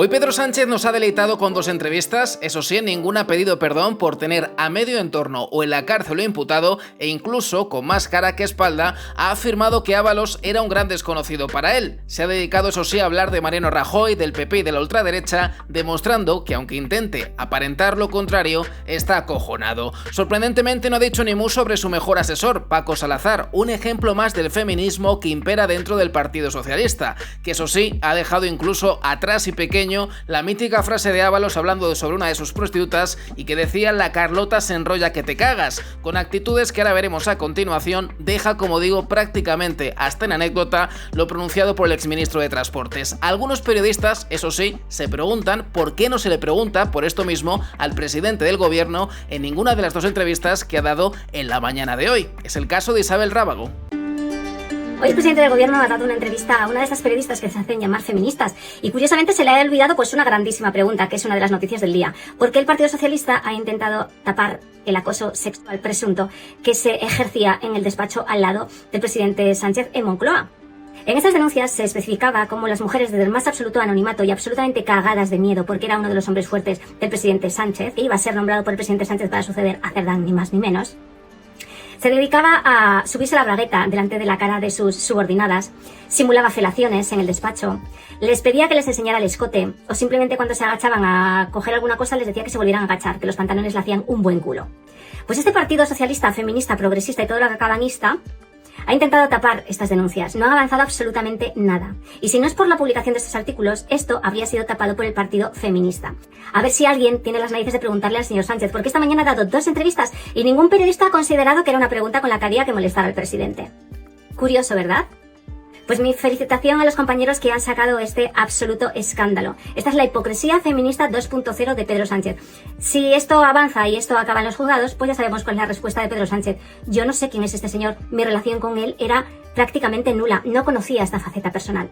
Hoy Pedro Sánchez nos ha deleitado con dos entrevistas, eso sí, ninguna ha pedido perdón por tener a medio entorno o en la cárcel o imputado, e incluso, con más cara que espalda, ha afirmado que Ábalos era un gran desconocido para él. Se ha dedicado, eso sí, a hablar de Mariano Rajoy, del PP y de la ultraderecha, demostrando que, aunque intente aparentar lo contrario, está acojonado. Sorprendentemente no ha dicho ni mu sobre su mejor asesor, Paco Salazar, un ejemplo más del feminismo que impera dentro del Partido Socialista, que eso sí, ha dejado incluso atrás y pequeño la mítica frase de Ábalos hablando sobre una de sus prostitutas y que decía: la Carlota se enrolla que te cagas, con actitudes que ahora veremos a continuación. Deja, como digo, prácticamente hasta en anécdota lo pronunciado por el exministro de Transportes. Algunos periodistas, eso sí, se preguntan por qué no se le pregunta por esto mismo al presidente del gobierno en ninguna de las dos entrevistas que ha dado en la mañana de hoy. Es el caso de Isabel Rábago. Hoy el presidente del gobierno ha dado una entrevista a una de esas periodistas que se hacen llamar feministas y curiosamente se le ha olvidado pues una grandísima pregunta, que es una de las noticias del día. ¿Por qué el Partido Socialista ha intentado tapar el acoso sexual presunto que se ejercía en el despacho al lado del presidente Sánchez en Moncloa? En estas denuncias se especificaba cómo las mujeres desde el más absoluto anonimato y absolutamente cagadas de miedo porque era uno de los hombres fuertes del presidente Sánchez, que iba a ser nombrado por el presidente Sánchez para suceder a Cerdán ni más ni menos, se dedicaba a subirse la bragueta delante de la cara de sus subordinadas, simulaba felaciones en el despacho, les pedía que les enseñara el escote o simplemente cuando se agachaban a coger alguna cosa les decía que se volvieran a agachar, que los pantalones le hacían un buen culo. Pues este Partido Socialista, feminista, progresista y todo lo que acabanista ha intentado tapar estas denuncias, no ha avanzado absolutamente nada. Y si no es por la publicación de estos artículos, esto habría sido tapado por el Partido Feminista. A ver si alguien tiene las narices de preguntarle al señor Sánchez, porque esta mañana ha dado dos entrevistas y ningún periodista ha considerado que era una pregunta con la que había que molestar al presidente. Curioso, ¿verdad? Pues mi felicitación a los compañeros que han sacado este absoluto escándalo. Esta es la hipocresía feminista 2.0 de Pedro Sánchez. Si esto avanza y esto acaba en los juzgados, pues ya sabemos cuál es la respuesta de Pedro Sánchez. Yo no sé quién es este señor, mi relación con él era prácticamente nula, no conocía esta faceta personal.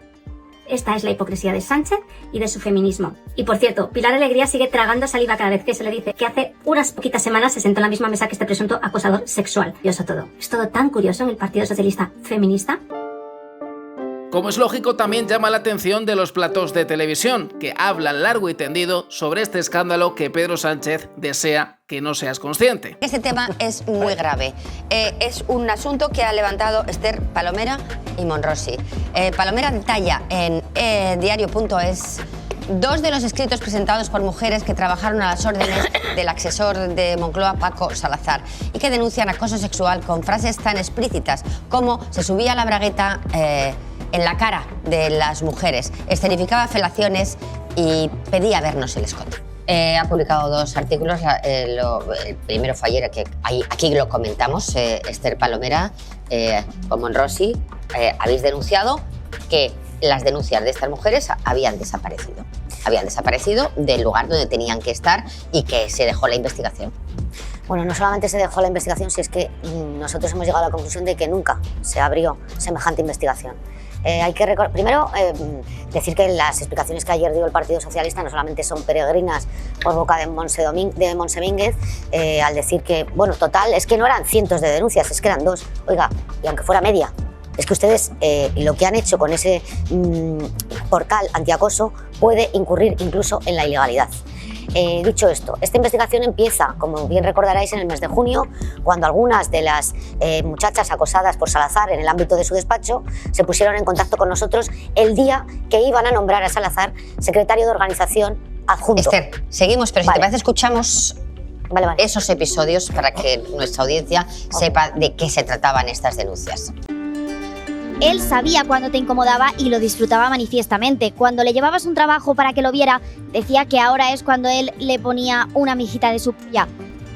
Esta es la hipocresía de Sánchez y de su feminismo. Y por cierto, Pilar Alegría sigue tragando saliva cada vez que se le dice que hace unas poquitas semanas se sentó en la misma mesa que este presunto acosador sexual. Curioso todo. Es todo tan curioso en el Partido Socialista feminista. Como es lógico, también llama la atención de los platós de televisión, que hablan largo y tendido sobre este escándalo que Pedro Sánchez desea que no seas consciente. Este tema es muy grave. Es un asunto que ha levantado Esther Palomera y Monrosi. Palomera detalla en diario.es dos de los escritos presentados por mujeres que trabajaron a las órdenes del asesor de Moncloa, Paco Salazar, y que denuncian acoso sexual con frases tan explícitas como se subía la bragueta en la cara de las mujeres, escenificaba felaciones y pedía vernos el escote. Ha publicado dos artículos, el primero fue ayer, que aquí lo comentamos, Esther Palomera con Monrosi, habéis denunciado que las denuncias de estas mujeres habían desaparecido del lugar donde tenían que estar y que se dejó la investigación. Bueno, no solamente se dejó la investigación, si es que nosotros hemos llegado a la conclusión de que nunca se abrió semejante investigación. Hay que primero decir que las explicaciones que ayer dio el Partido Socialista no solamente son peregrinas por boca de Montse Domínguez, al decir que, bueno, total, es que no eran cientos de denuncias, es que eran dos. Oiga, y aunque fuera media, es que ustedes lo que han hecho con ese portal antiacoso puede incurrir incluso en la ilegalidad. Dicho esto, esta investigación empieza, como bien recordaréis, en el mes de junio, cuando algunas de las muchachas acosadas por Salazar en el ámbito de su despacho se pusieron en contacto con nosotros el día que iban a nombrar a Salazar secretario de organización adjunto. Esther, seguimos, pero si te parece escuchamos esos episodios para que nuestra audiencia sepa de qué se trataban estas denuncias. Él sabía cuando te incomodaba y lo disfrutaba manifiestamente. Cuando le llevabas un trabajo para que lo viera, decía que ahora es cuando él le ponía una mijita de su polla.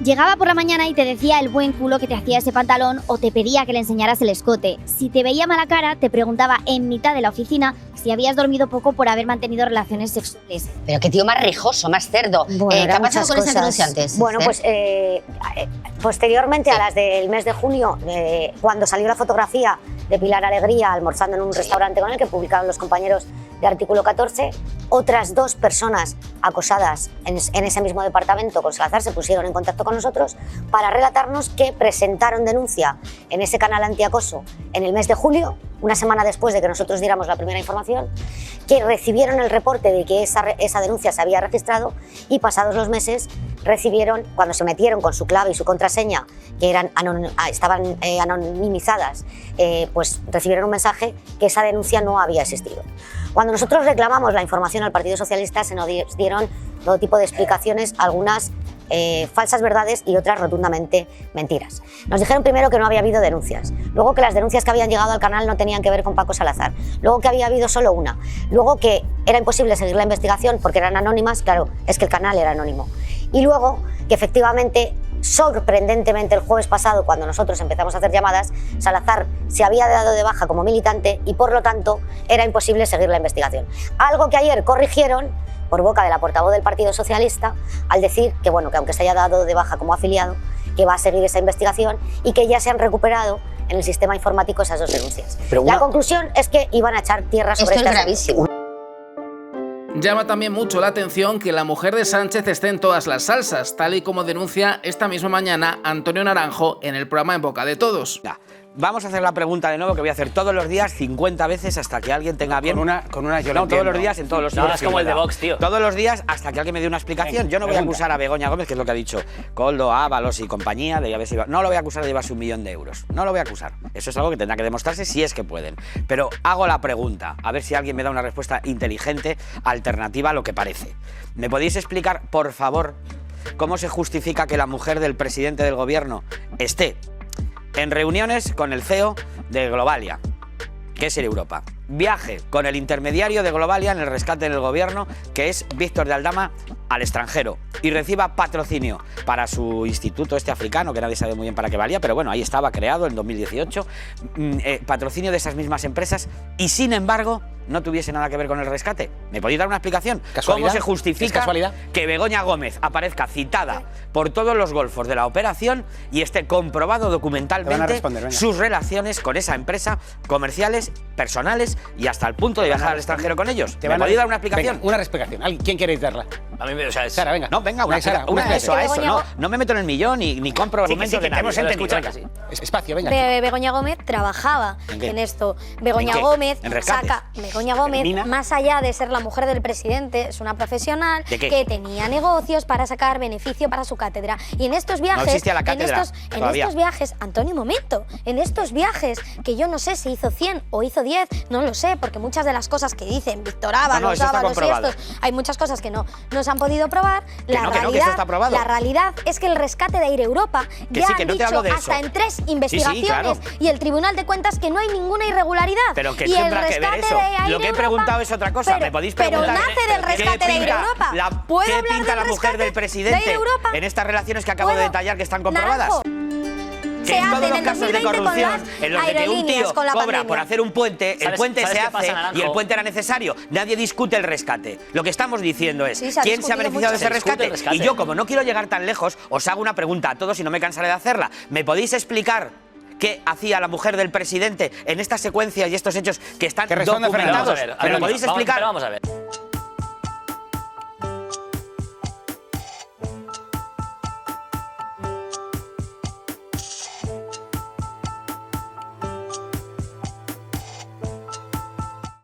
Llegaba por la mañana y te decía el buen culo que te hacía ese pantalón o te pedía que le enseñaras el escote. Si te veía mala cara, te preguntaba en mitad de la oficina si habías dormido poco por haber mantenido relaciones sexuales. Pero qué tío más rijoso, más cerdo. Bueno, ¿Qué ha pasado con esas denunciantes? Bueno, pues posteriormente a las del mes de junio, cuando salió la fotografía de Pilar Alegría almorzando en un restaurante con él, que publicaron los compañeros de artículo 14. Otras 2 personas acosadas en ese mismo departamento con Salazar se pusieron en contacto con nosotros para relatarnos que presentaron denuncia en ese canal antiacoso en el mes de julio, una semana después de que nosotros diéramos la primera información, que recibieron el reporte de que esa denuncia se había registrado y pasados los meses recibieron, cuando se metieron con su clave y su contraseña, que estaban anonimizadas, pues recibieron un mensaje que esa denuncia no había existido. Cuando nosotros reclamamos la información al Partido Socialista se nos dieron todo tipo de explicaciones, algunas falsas verdades y otras rotundamente mentiras. Nos dijeron primero que no había habido denuncias, luego que las denuncias que habían llegado al canal no tenían que ver con Paco Salazar, luego que había habido solo una, luego que era imposible seguir la investigación porque eran anónimas, claro, es que el canal era anónimo, y luego que efectivamente, sorprendentemente el jueves pasado, cuando nosotros empezamos a hacer llamadas, Salazar se había dado de baja como militante y por lo tanto era imposible seguir la investigación. Algo que ayer corrigieron por boca de la portavoz del Partido Socialista al decir que, bueno, que aunque se haya dado de baja como afiliado, que va a seguir esa investigación y que ya se han recuperado en el sistema informático esas 2 denuncias. La conclusión es que iban a echar tierra sobre esto es gravísimo. Llama también mucho la atención que la mujer de Sánchez esté en todas las salsas, tal y como denuncia esta misma mañana Antonio Naranjo en el programa En Boca de Todos. Vamos a hacer la pregunta de nuevo que voy a hacer todos los días 50 veces hasta que alguien tenga bien. Con una yo no, todos los días en todos los días. No, es como el de Vox, tío. Todos los días hasta que alguien me dé una explicación. Yo no voy a acusar a Begoña Gómez, que es lo que ha dicho Koldo, Ábalos y compañía, de haberse no lo voy a acusar de llevarse 1 millón de euros. No lo voy a acusar. Eso es algo que tendrá que demostrarse si es que pueden. Pero hago la pregunta, a ver si alguien me da una respuesta inteligente, alternativa a lo que parece. ¿Me podéis explicar, por favor, cómo se justifica que la mujer del presidente del gobierno esté en reuniones con el CEO de Globalia, que es Europa? Viaje con el intermediario de Globalia en el rescate del gobierno, que es Víctor de Aldama, al extranjero, y reciba patrocinio para su instituto africano, que nadie sabe muy bien para qué valía, pero bueno, ahí estaba creado en 2018, patrocinio de esas mismas empresas, y sin embargo no tuviese nada que ver con el rescate. ¿Me podéis dar una explicación? ¿Cómo se justifica que Begoña Gómez aparezca citada por todos los golfos de la operación y esté comprobado documentalmente sus relaciones con esa empresa, comerciales, personales y hasta el punto de viajar al extranjero con ellos? ¿Me podéis dar una explicación? Venga, una explicación. ¿Quién quiere darla? A mí me... O sea, Sara, venga. No, venga, una eso a eso. No me meto en el millón ni compro argumentos de nadie. Espacio, venga. Begoña Gómez trabajaba en esto. Begoña Gómez saca... Begoña Gómez, más allá de ser la mujer del presidente, es una profesional que tenía negocios para sacar beneficio para su cátedra. Y en estos viajes, no existía la cátedra, en estos viajes, Antonio, un momento, en estos viajes, que yo no sé si hizo 100 o hizo 10, no lo sé, porque muchas de las cosas que dicen Víctor Ábalos, Ábalos y estos, hay muchas cosas que no se han podido probar. La realidad es que el rescate de Air Europa ya han dicho hasta en 3 investigaciones y el Tribunal de Cuentas que no hay ninguna irregularidad. Pero que y el tendrá que ver eso. Lo que he preguntado es otra cosa. ¿Me podéis preguntar? Pero nace del rescate de Air Europa. ¿Qué pinta la mujer del presidente en estas relaciones que acabo de detallar que están comprobadas? Que en todos los casos de corrupción, en los de que un tío cobra por hacer un puente, el puente se hace y el puente era necesario. Nadie discute el rescate. Lo que estamos diciendo es, ¿quién se ha beneficiado de ese rescate? Y yo, como no quiero llegar tan lejos, os hago una pregunta a todos y no me cansaré de hacerla. ¿Me podéis explicar qué hacía la mujer del presidente en estas secuencias y estos hechos que están documentados? ¿Me lo podéis explicar? Vamos a ver.